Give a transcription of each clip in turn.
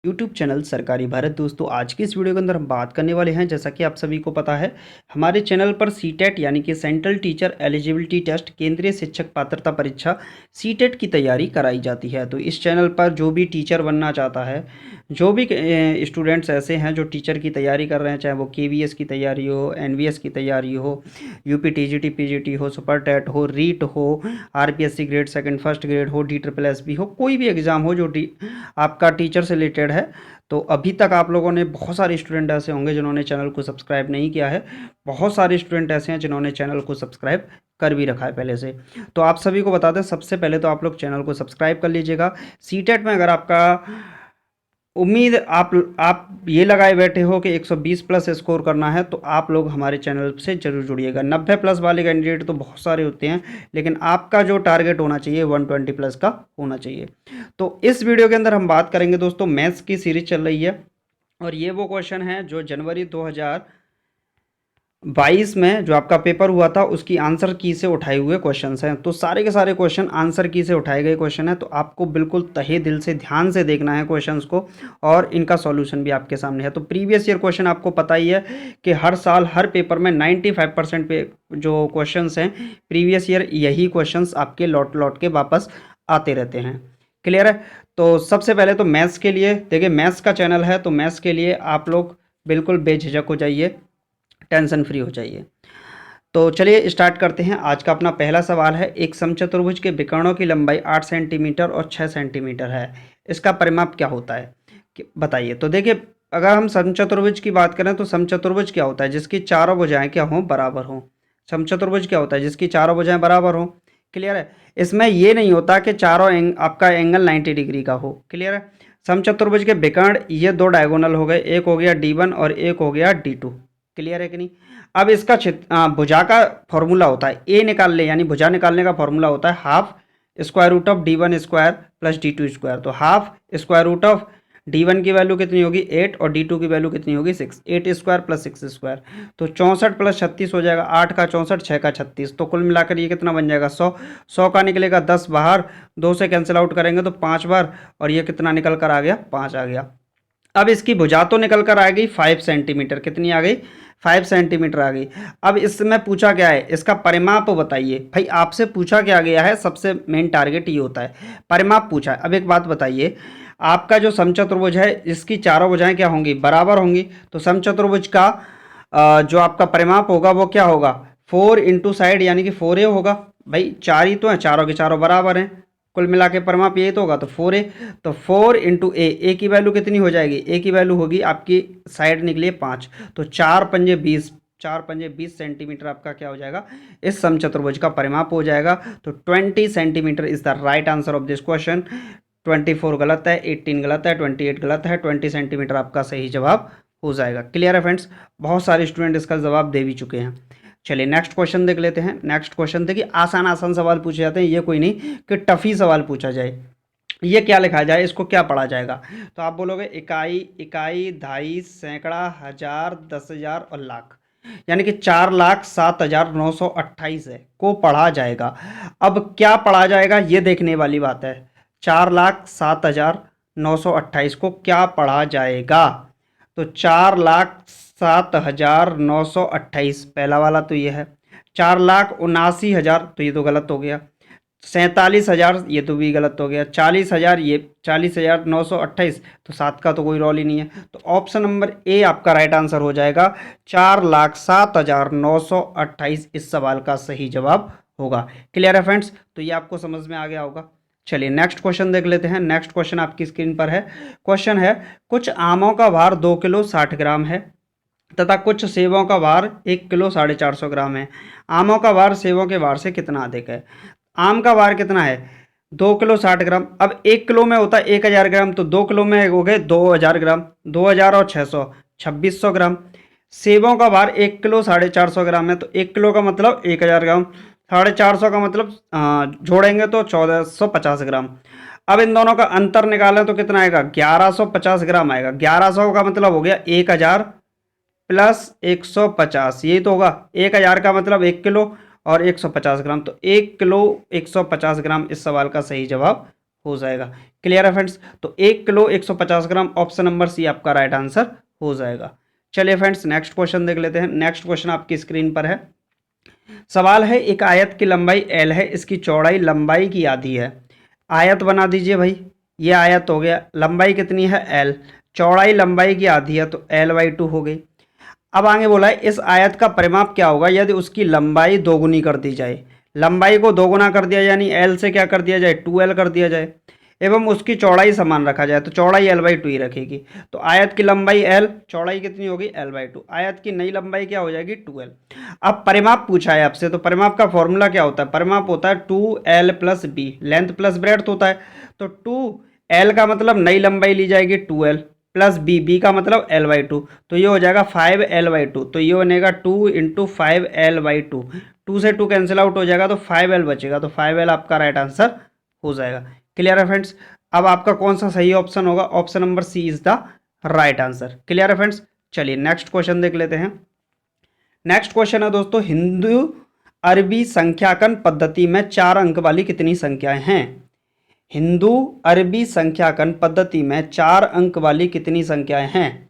YouTube channel सरकारी भारत। दोस्तों, आज की इस वीडियो के अंदर हम बात करने वाले हैं, जैसा कि आप सभी को पता है, हमारे चैनल पर सीटेट यानी कि सेंट्रल टीचर एलिजिबिलिटी टेस्ट, केंद्रीय शिक्षक पात्रता परीक्षा सीटेट की तैयारी कराई जाती है। तो इस चैनल पर जो भी टीचर बनना चाहता है, जो भी स्टूडेंट्स ऐसे हैं जो टीचर की तैयारी कर रहे हैं, चाहे वो केवीएस की तैयारी हो, एनवीएस की तैयारी हो, यूपी टीजीटी पीजीटी हो, सुपर टेट हो, रीट हो, RPSC grade second first grade हो, डी ट्रिपल एस बी हो, कोई भी एग्ज़ाम हो जो आपका टीचर से रिलेटेड है। तो अभी तक आप लोगों ने, बहुत सारे स्टूडेंट ऐसे होंगे जिन्होंने चैनल को सब्सक्राइब नहीं किया है, बहुत सारे स्टूडेंट ऐसे हैं जिन्होंने चैनल को सब्सक्राइब कर भी रखा है पहले से। तो आप सभी को बता दें, सबसे पहले तो आप लोग चैनल को सब्सक्राइब कर लीजिएगा। सीटेट में अगर आपका उम्मीद आप ये लगाए बैठे हो कि 120 प्लस स्कोर करना है, तो आप लोग हमारे चैनल से ज़रूर जुड़िएगा। 90 प्लस वाले कैंडिडेट तो बहुत सारे होते हैं, लेकिन आपका जो टारगेट होना चाहिए 120 प्लस का होना चाहिए। तो इस वीडियो के अंदर हम बात करेंगे दोस्तों, मैथ्स की सीरीज चल रही है और ये वो क्वेश्चन है जो जनवरी 2022 में जो आपका पेपर हुआ था उसकी आंसर की से उठाए हुए क्वेश्चंस हैं। तो सारे के सारे क्वेश्चन आंसर की से उठाए गए क्वेश्चन हैं, तो आपको बिल्कुल तहे दिल से ध्यान से देखना है क्वेश्चंस को, और इनका सॉल्यूशन भी आपके सामने है। तो प्रीवियस ईयर क्वेश्चन आपको पता ही है कि हर साल हर पेपर में 95% पे जो क्वेश्चंस हैं प्रीवियस ईयर, यही क्वेश्चंस आपके लौट लौट के वापस आते रहते हैं। क्लियर है? तो सबसे पहले तो मैथ्स के लिए देखिए, मैथ्स का चैनल है तो मैथ्स के लिए आप लोग बिल्कुल बेझिझक हो जाइए, टेंशन फ्री हो जाइए। तो चलिए स्टार्ट करते हैं। आज का अपना पहला सवाल है, एक समचतुर्भुज के विकर्णों की लंबाई 8 सेंटीमीटर और 6 सेंटीमीटर है, इसका परिमाप क्या होता है, बताइए। तो देखिए, अगर हम समचतुर्भुज की बात करें तो समचतुर्भुज क्या होता है, जिसकी चारों भुजाएं क्या हों, बराबर हों। समचतुर्भुज क्या होता है, जिसकी चारों भुजाएं बराबर हों। क्लियर है? इसमें ये नहीं होता कि चारों आपका एंगल 90 डिग्री का हो। क्लियर है? समचतुर्भुज के विकर्ण ये दो डायगोनल हो गए, एक हो गया D1 और एक हो गया D2। क्लियर है कि नहीं? अब इसका भुजा का फॉर्मूला होता है, ए निकाल ले, यानी भुजा निकालने का फॉर्मूला होता है half square root of D1 square plus D2 square. तो half square root of D1 की वैल्यू कितनी होगी 8 और D2 की वैल्यू कितनी होगी 6, 8 स्क्वायर प्लस 6 स्क्वायर। तो 64 प्लस 36 हो जाएगा, 8 का 64, 6 का 36, तो कुल मिलाकर ये कितना बन जाएगा 100। 100 का निकलेगा 10 बाहर, 2 से कैंसिल आउट करेंगे तो 5 बार, और ये कितना निकल कर आ गया 5 आ गया। अब इसकी भुजा तो निकल कर आ गई 5 सेंटीमीटर, कितनी आ गई 5 सेंटीमीटर आ गई। अब इसमें पूछा क्या है, इसका परिमाप बताइए। भाई आपसे पूछा क्या गया है, सबसे मेन टारगेट ये होता है, परिमाप पूछा है। अब एक बात बताइए, आपका जो समचतुर्भुज है इसकी चारों भुजाएं क्या होंगी, बराबर होंगी। तो समचतुर्भुज का जो आपका परिमाप होगा वो क्या होगा, 4 इंटू साइड यानी कि 4a होगा। भाई चार ही तो हैं, चारों के चारों बराबर हैं, कुल मिला के परिमाप यही तो होगा, तो 4a। तो 4 इंटू ए की वैल्यू कितनी हो जाएगी, ए की वैल्यू होगी आपकी साइड निकली 5, तो 4 पंजे 20, 4 पंजे 20 सेंटीमीटर आपका क्या हो जाएगा, इस समचतुर्भुज का परिमाप हो जाएगा। तो 20 centimetre is the right answer of this question. 24 गलत है, 18 गलत है, 28 गलत है, 20 सेंटीमीटर आपका सही जवाब हो जाएगा। क्लियर है फ्रेंड्स? बहुत सारे स्टूडेंट इसका जवाब दे भी चुके हैं। चलिए नेक्स्ट क्वेश्चन देख लेते हैं। नेक्स्ट क्वेश्चन देखिए, आसान आसान सवाल पूछे जाते हैं, ये कोई नहीं कि टफी सवाल पूछा जाए। ये क्या लिखा जाए, इसको क्या पढ़ा जाएगा, तो आप बोलोगे इकाई, इकाई, धाई, सैकड़ा, हजार, 10,000 और लाख, यानी कि 4,07,928 है को पढ़ा जाएगा। अब क्या पढ़ा जाएगा ये देखने वाली बात है। 4,07,928 को क्या पढ़ा जाएगा, तो 4,07,928 पहला वाला तो ये है। 4,79,000 तो ये तो गलत हो गया। 47,000 ये तो भी गलत हो गया। 40,000 ये 40,928, तो 7 का तो कोई रोल ही नहीं है। तो ऑप्शन नंबर ए आपका राइट आंसर हो जाएगा, 4,07,928 इस सवाल का सही जवाब होगा। क्लियर है फ्रेंड्स? तो ये आपको समझ में आ गया होगा। चलिए नेक्स्ट क्वेश्चन देख लेते हैं। नेक्स्ट क्वेश्चन आपकी स्क्रीन पर है। क्वेश्चन है, कुछ आमों का भार 2 किलो 60 ग्राम है तथा कुछ सेबों का भार 1 किलो 450 ग्राम है। आमों का भार सेबों के भार से कितना अधिक है। आम का भार कितना है 2 किलो 60 ग्राम। अब 1 किलो में होता है 1,000 ग्राम, तो 2 किलो में हो गए 2,000 ग्राम, 2,000 और 600 2,600 ग्राम। सेबों का भार 1 किलो 450 ग्राम है, तो 1 किलो का मतलब 1,000 ग्राम, 450 का मतलब जोड़ेंगे तो 1,450 ग्राम। अब इन दोनों का अंतर निकालें तो कितना आएगा, 1,150 ग्राम आएगा। 1,100 का मतलब हो गया 1,000 प्लस 150, यही तो होगा। 1,000 का मतलब 1 किलो और 150 ग्राम, तो 1 किलो 150 ग्राम इस सवाल का सही जवाब हो जाएगा। क्लियर है फ्रेंड्स? तो 1 किलो 150 ग्राम, ऑप्शन नंबर सी आपका राइट आंसर हो जाएगा। चलिए फ्रेंड्स नेक्स्ट क्वेश्चन देख लेते हैं। नेक्स्ट क्वेश्चन आपकी स्क्रीन पर है। सवाल है, एक आयत की लंबाई एल है, इसकी चौड़ाई लंबाई की आधी है। आयत बना दीजिए भाई, ये आयत हो गया, लंबाई कितनी है एल, चौड़ाई लंबाई की आधी है तो L/2 हो गई। अब आगे बोला है इस आयत का परिमाप क्या होगा यदि उसकी लंबाई दोगुनी कर दी जाए। लंबाई को दोगुना कर दिया यानी L से क्या कर दिया जाए 2L कर दिया जाए, एवं उसकी चौड़ाई समान रखा जाए तो चौड़ाई L/2 ही रखेगी। तो आयत की लंबाई L, चौड़ाई कितनी होगी L/2, आयत की नई लंबाई क्या हो जाएगी 2L। अब परिमाप पूछा है आपसे, तो परिमाप का फॉर्मूला क्या होता है, परिमाप होता है 2L + b, length plus breadth होता है। तो 2L का मतलब नई लंबाई ली जाएगी 2L प्लस बी का मतलब L/2, तो ये हो जाएगा 5L/2। तो ये बनेगा 2 × 5L/2, 2 से 2 कैंसिल आउट हो जाएगा तो 5L बचेगा, तो 5L आपका राइट आंसर हो जाएगा। क्लियर है फ्रेंड्स? अब आपका कौन सा सही ऑप्शन होगा, option number C is the right answer. Clear है फ्रेंड्स? चलिए नेक्स्ट क्वेश्चन देख लेते हैं। नेक्स्ट क्वेश्चन है दोस्तों, हिंदू अरबी संख्याकन पद्धति में 4 अंक वाली कितनी संख्याएं हैं। हिंदू अरबी संख्याकन पद्धति में 4 अंक वाली कितनी संख्याएं हैं।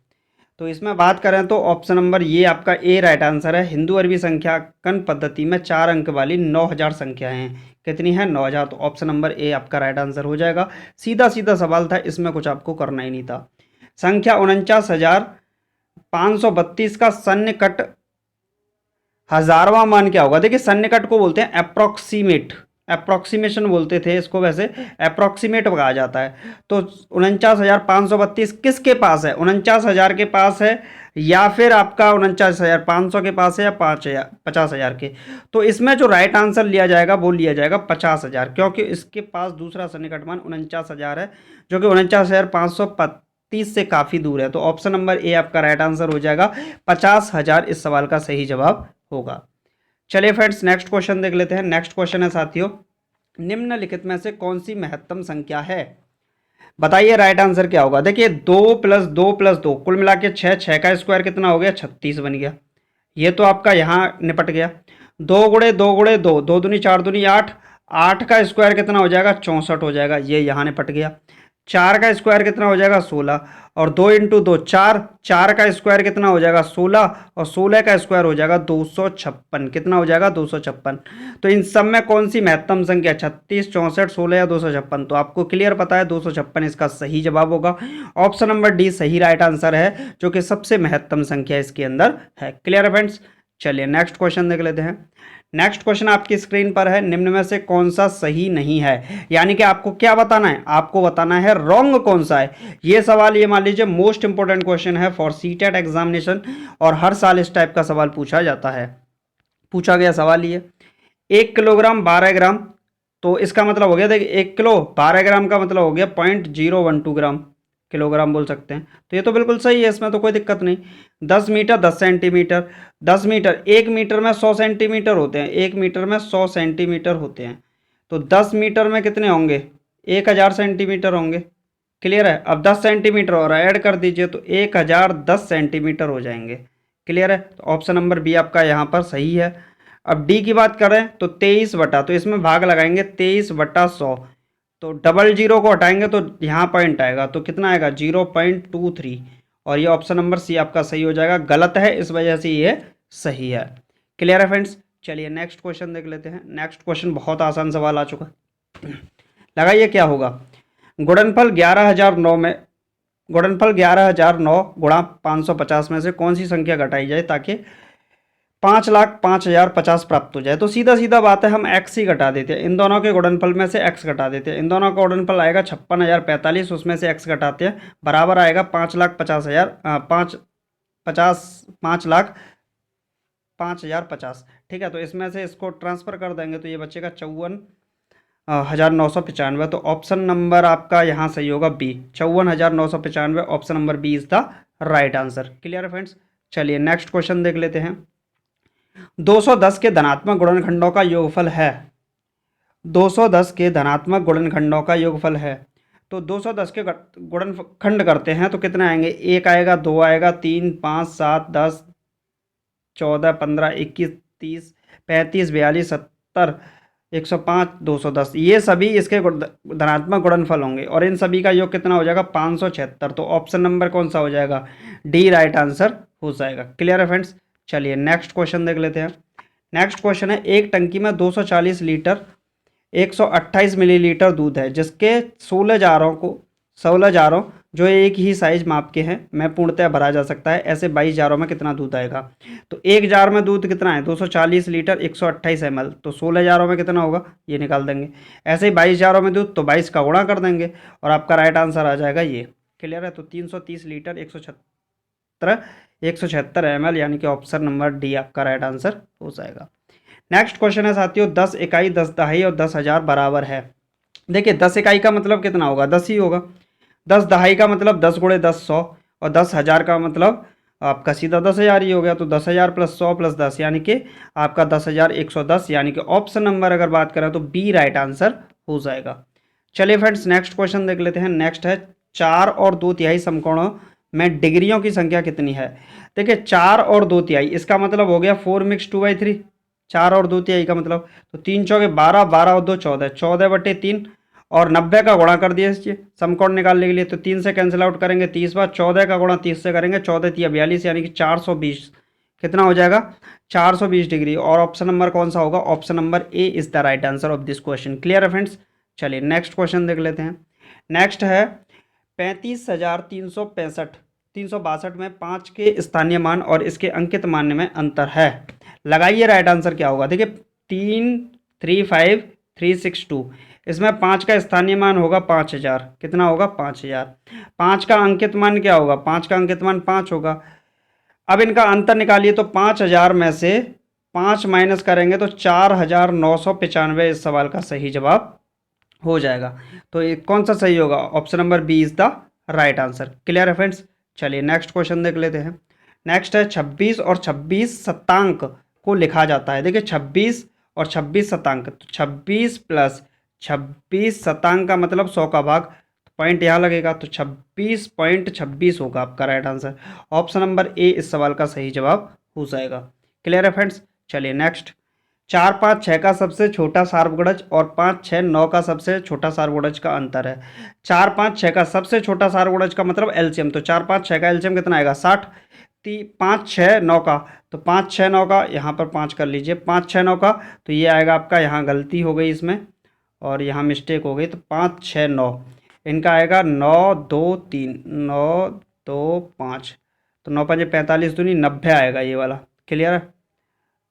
तो इसमें बात करें तो ऑप्शन नंबर ये आपका ए राइट आंसर है। हिंदू अरबी संख्याकन पद्धति में 4 अंक वाली 9000 संख्याएं हैं। कितनी है 9000, तो ऑप्शन नंबर ए आपका राइट आंसर हो जाएगा। सीधा सीधा सवाल था, इसमें कुछ आपको करना ही नहीं था। संख्या 49,532 का सन्निकट हजारवां मान क्या होगा। देखिए सन्निकट को बोलते हैं अप्रोक्सीमेट, अप्रोक्सीमेशन बोलते थे इसको, वैसे अप्रोक्सीमेट कहा जाता है। तो 49,532 किसके पास है, 49,000 के पास है या फिर आपका 49,500 के पास है या 5,000 50,000 के। तो इसमें जो राइट आंसर लिया जाएगा वो लिया जाएगा 50,000, क्योंकि इसके पास दूसरा सन्निकट मान 49,000 है जो कि 49,530 से काफ़ी दूर है। तो ऑप्शन नंबर ए आपका राइट आंसर हो जाएगा, 50,000 इस सवाल का सही जवाब होगा। चलिए फ्रेंड्स नेक्स्ट क्वेश्चन देख लेते हैं। नेक्स्ट क्वेश्चन है साथियों, निम्नलिखित में से कौन सी महत्तम संख्या है, बताइए राइट आंसर क्या होगा। देखिए 2 + 2 + 2 कुल मिला के 6, 6 का स्क्वायर कितना हो गया 36 बन गया। ये तो आपका यहाँ निपट गया। 2 × 2 × 2, 2 दूनी 4 दूनी 8, 8 का स्क्वायर कितना हो जाएगा 64 हो जाएगा, ये यहाँ निपट गया। 4 का स्क्वायर कितना हो जाएगा 16, और 2 × 2 4, 4 का स्क्वायर कितना हो जाएगा 16, और 16 का स्क्वायर हो जाएगा 256, कितना हो जाएगा 256। तो इन सब में कौन सी महत्तम संख्या, 36, 64, 16 या 256। तो आपको क्लियर पता है 256 इसका सही जवाब होगा। ऑप्शन नंबर डी सही राइट आंसर है, जो कि सबसे महत्तम संख्या इसके अंदर है। क्लियर है फ्रेंड्स? चलिए नेक्स्ट क्वेश्चन देख लेते हैं। नेक्स्ट क्वेश्चन आपकी स्क्रीन पर है, निम्न में से कौन सा सही नहीं है, यानी कि आपको क्या बताना है, आपको बताना है रॉन्ग कौन सा है। ये सवाल ये मान लीजिए मोस्ट इंपोर्टेंट क्वेश्चन है फॉर सीटेट एग्जामिनेशन, और हर साल इस टाइप का सवाल पूछा जाता है। पूछा गया सवाल ये, 1 किलोग्राम 12 ग्राम, तो इसका मतलब हो गया, देखिए 1 किलो 12 ग्राम का मतलब हो गया 0.012 ग्राम, किलोग्राम बोल सकते हैं। तो ये तो बिल्कुल सही है, इसमें तो कोई दिक्कत नहीं। 10 मीटर 10 सेंटीमीटर, 10 मीटर 1 मीटर में 100 सेंटीमीटर होते हैं, 1 मीटर में 100 सेंटीमीटर होते हैं। तो 10 मीटर में कितने होंगे 1000 सेंटीमीटर होंगे। क्लियर है? अब 10 सेंटीमीटर और ऐड कर दीजिए तो 1010 सेंटीमीटर हो जाएंगे। क्लियर है? तो ऑप्शन नंबर बी आपका यहाँ पर सही है। अब डी की बात करें तो 23 बटा, तो इसमें भाग लगाएंगे 23/100, तो डबल जीरो को हटाएंगे तो यहाँ पॉइंट आएगा, तो कितना आएगा 0.23, और ये ऑप्शन नंबर सी आपका सही हो जाएगा। गलत है इस वजह से ये सही है। क्लियर है फ्रेंड्स? चलिए नेक्स्ट क्वेश्चन देख लेते हैं। नेक्स्ट क्वेश्चन बहुत आसान सवाल आ चुका है, लगाइए क्या होगा। गुणनफल 11,009 में, गुणनफल 11,009 × 550 में से कौन सी संख्या घटाई जाए ताकि 5,05,050 प्राप्त हो जाए। तो सीधा सीधा बात है, हम x ही घटा देते हैं, इन दोनों के गुणनफल में से x घटा देते हैं। इन दोनों का गुणनफल आएगा 56,045, उसमें से x घटाते हैं, बराबर आएगा 5,50,000 5,50,050। ठीक है, तो इसमें से इसको ट्रांसफ़र कर देंगे तो ये बचेगा 54,995। तो ऑप्शन नंबर आपका यहाँ सही होगा B, 54,995, option number B is the right answer. Clear है फ्रेंड्स? चलिए नेक्स्ट क्वेश्चन देख लेते हैं। 210 के धनात्मक गुणनखंडों का योगफल है, 210 के धनात्मक गुणनखंडों का योगफल है। तो 210 के गुणनखंड करते हैं तो कितने आएंगे, 1 आएगा, 2 आएगा, 3, 5, 7, 10, 14, 15, 21, 30, 35, 42, 70, 105, 210, ये सभी इसके धनात्मक गुणनफल होंगे और इन सभी का योग कितना हो जाएगा 576। तो ऑप्शन नंबर कौन सा हो जाएगा, डी राइट आंसर हो जाएगा। क्लियर है फ्रेंड्स। चलिए नेक्स्ट क्वेश्चन देख लेते हैं। नेक्स्ट क्वेश्चन है, एक टंकी में 240 लीटर 128 मिलीलीटर दूध है जिसके 16 जारों को 16 जारों जो एक ही साइज माप के हैं में पूर्णतः भरा जा सकता है, ऐसे 22 जारों में कितना दूध आएगा। तो एक जार में दूध कितना है 240 लीटर 128 ml, तो 16 जारों में कितना होगा ये निकाल देंगे। ऐसे ही 22 जारों में दूध तो 22 का गुणा कर देंगे और आपका राइट आंसर आ जाएगा ये। क्लियर है। तो 330 लीटर 176 ml, यानी कि ऑप्शन नंबर डी आपका राइट आंसर हो जाएगा। नेक्स्ट क्वेश्चन है साथियों, 10 इकाई 10 दहाई और 10,000 बराबर है। देखिए 10 इकाई का मतलब कितना होगा 10 ही होगा, 10 दहाई का मतलब 10 गुणे 10 100 और 10,000 का मतलब आपका सीधा 10,000 ही हो गया। तो 10,000 प्लस 100 प्लस 10 यानी कि आपका 10,110, यानी कि ऑप्शन नंबर अगर बात करें तो बी राइट आंसर हो जाएगा। चलिए फ्रेंड्स नेक्स्ट क्वेश्चन देख लेते हैं। नेक्स्ट है 4 और 2/3 समकोणों में डिग्रियों की संख्या कितनी है। देखिए 4 और 2/3 इसका मतलब हो गया 4 मिक्स 2/3, 4 और 2/3 का मतलब तो 3 चौके 12, 12 और 2 14, 14/3 और 90 का गुणा कर दिया इससे समकोण निकालने के लिए। तो 3 से कैंसिल आउट करेंगे 30 बार, 14 का गुणा 30 से करेंगे, 14 3 42, यानी कि 420 कितना हो जाएगा 420 डिग्री। और ऑप्शन नंबर कौन सा होगा, option number A is the right answer of this question. Clear है फ्रेंड्स। चलिए नेक्स्ट क्वेश्चन देख लेते हैं। नेक्स्ट है 35,365 362 में 5 के स्थानीय मान और इसके अंकित मान में अंतर है। लगाइए राइट आंसर क्या होगा। देखिए 335,362, इसमें 5 का स्थानीय मान होगा 5,000, कितना होगा 5,000। 5 का अंकित मान क्या होगा, 5 का अंकित मान 5 होगा। अब इनका अंतर निकालिए तो 5,000 में से 5 माइनस करेंगे तो 4,995 इस सवाल का सही जवाब हो जाएगा। तो ये कौन सा सही होगा, option number B is the right answer. Clear है फ्रेंड्स। चलिए नेक्स्ट क्वेश्चन देख लेते हैं। नेक्स्ट है 26 और 26 शतांक को लिखा जाता है। देखिए 26 और 26 शतांक, तो 26 प्लस 26 शतांक का मतलब 100 का भाग, पॉइंट यहाँ लगेगा तो 26.26 होगा आपका right answer. Option number A इस सवाल का सही जवाब हो जाएगा। क्लियर है फ्रेंड्स। चलिए नेक्स्ट 4 5 6 का सबसे छोटा सार्वगुणज और 5 6 9 का सबसे छोटा सार्वगुणज का अंतर है। 4 5 6 का सबसे छोटा सार्वगुणज का मतलब एलसीएम, तो 4 5 6 का एलसीएम कितना आएगा 60। 5 6 9 का, तो 5 6 9 का यहाँ पर 5 कर लीजिए, 5 6 9 का तो ये आएगा आपका, यहाँ गलती हो गई इसमें और यहाँ मिस्टेक हो गई, तो 5 6 9 इनका आएगा 9 2 3 9 2 5, तो 9 5 45 दूनी 90 आएगा ये वाला। क्लियर है।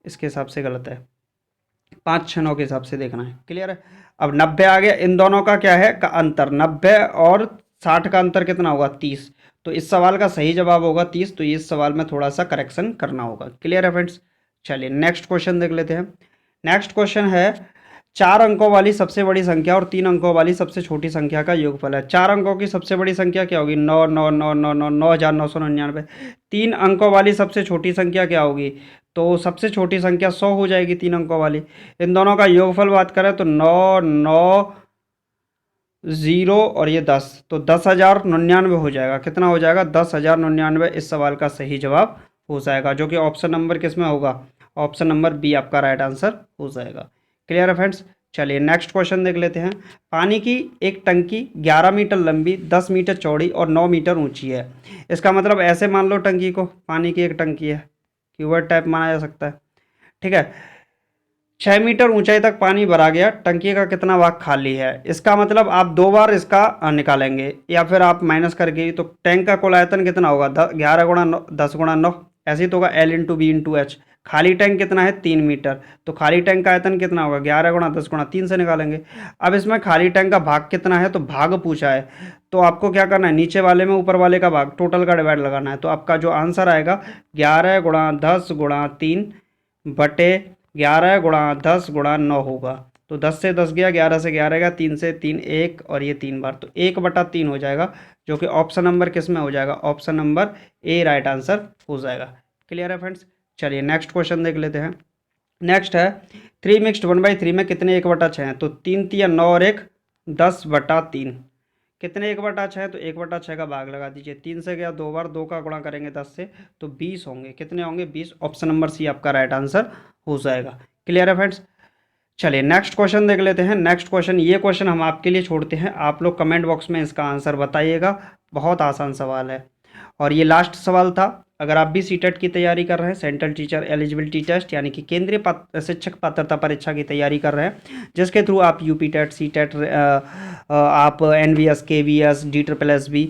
इसके हिसाब से गलत है, 5 6 9 के हिसाब से देखना है। क्लियर है। अब 90 आ गया, इन दोनों का क्या है का अंतर, 90 और 60 का अंतर कितना होगा 30, तो इस सवाल का सही जवाब होगा 30। तो इस सवाल में थोड़ा सा करेक्शन करना होगा। क्लियर है फ्रेंड्स। चलिए नेक्स्ट क्वेश्चन देख लेते हैं। नेक्स्ट क्वेश्चन है 4 अंकों वाली सबसे बड़ी संख्या और 3 अंकों वाली सबसे छोटी संख्या का योगफल है। 4 अंकों की सबसे बड़ी संख्या क्या होगी 9 9 9 9 9 9,999। 3 अंकों वाली सबसे छोटी संख्या क्या होगी, तो सबसे छोटी संख्या 100 हो जाएगी 3 अंकों वाली। इन दोनों का योगफल बात करें तो 9 9 0 और ये 10, तो 10,099 हो जाएगा। कितना हो जाएगा 10,099 इस सवाल का सही जवाब हो जाएगा, जो कि ऑप्शन नंबर किस में होगा, ऑप्शन नंबर बी आपका राइट आंसर हो जाएगा। क्लियर है फ्रेंड्स। चलिए नेक्स्ट क्वेश्चन देख लेते हैं। पानी की एक टंकी 11 मीटर लंबी 10 मीटर चौड़ी और 9 मीटर ऊंची है। इसका मतलब ऐसे मान लो टंकी को, पानी की एक टंकी है, कीवर्ड टाइप माना जा सकता है। ठीक है, 6 मीटर ऊंचाई तक पानी भरा गया, टंकी का कितना भाग खाली है। इसका मतलब आप 2 बार इसका निकालेंगे या फिर आप माइनस करके, तो टैंक का कुल आयतन कितना होगा 11 गुणा 10 गुणा 9, ऐसे ही तो होगा L into B into H. खाली टैंक कितना है 3 मीटर, तो खाली टैंक का आयतन कितना होगा 11 गुणा 10 गुणा 3 से निकालेंगे। अब इसमें खाली टैंक का भाग कितना है, तो भाग पूछा है, तो आपको क्या करना है नीचे वाले में ऊपर वाले का भाग, टोटल का डिवाइड लगाना है। तो आपका जो आंसर आएगा 11 गुणा 10 गुणा 3 बटे 11 गुणा 10 गुणा 9 होगा। तो 10 से 10 गया, 11 से 11 गया, 3 से 3 1 और ये 3 बार, तो 1/3 हो जाएगा, जो कि ऑप्शन नंबर किस में हो जाएगा, option number A right answer हो जाएगा। क्लियर है फ्रेंड्स। चलिए नेक्स्ट क्वेश्चन देख लेते हैं। नेक्स्ट है 3 मिक्सड 1/3 में कितने 1/6 हैं, तो 3 3 9 और 1 10/3, कितने 1/6 है, तो 1/6 का भाग लगा दीजिए, 3 से गया 2 बार, 2 का गुणा करेंगे 10 से तो 20 होंगे, कितने होंगे 20, ऑप्शन नंबर सी आपका राइट आंसर हो जाएगा। क्लियर है फ्रेंड्स। चलिए नेक्स्ट क्वेश्चन देख लेते हैं। नेक्स्ट क्वेश्चन, ये क्वेश्चन हम आपके लिए छोड़ते हैं, आप लोग कमेंट बॉक्स में इसका आंसर बताइएगा। बहुत आसान सवाल है और ये लास्ट सवाल था। अगर आप भी सीटेट की तैयारी कर रहे हैं, सेंट्रल टीचर एलिजिबिलिटी टेस्ट यानी कि केंद्रीय शिक्षक पात्रता परीक्षा की तैयारी कर रहे हैं, जिसके थ्रू आप यूपी टेट, सी टेट, आप NVS, KVS, DSSB,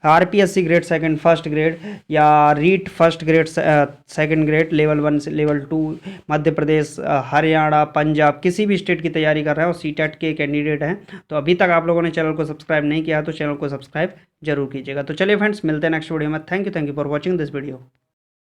RPSC grade second first grade या REET first grade second grade level 1 से लेवल 2, मध्य प्रदेश, हरियाणा, पंजाब, किसी भी स्टेट की तैयारी कर रहे हैं और सीटेट के कैंडिडेट हैं, तो अभी तक आप लोगों ने चैनल को सब्सक्राइब नहीं किया तो चैनल को सब्सक्राइब जरूर कीजिएगा। तो चलिए फ्रेंड्स, मिलते हैं नेक्स्ट वीडियो में। Thank you for watching this video.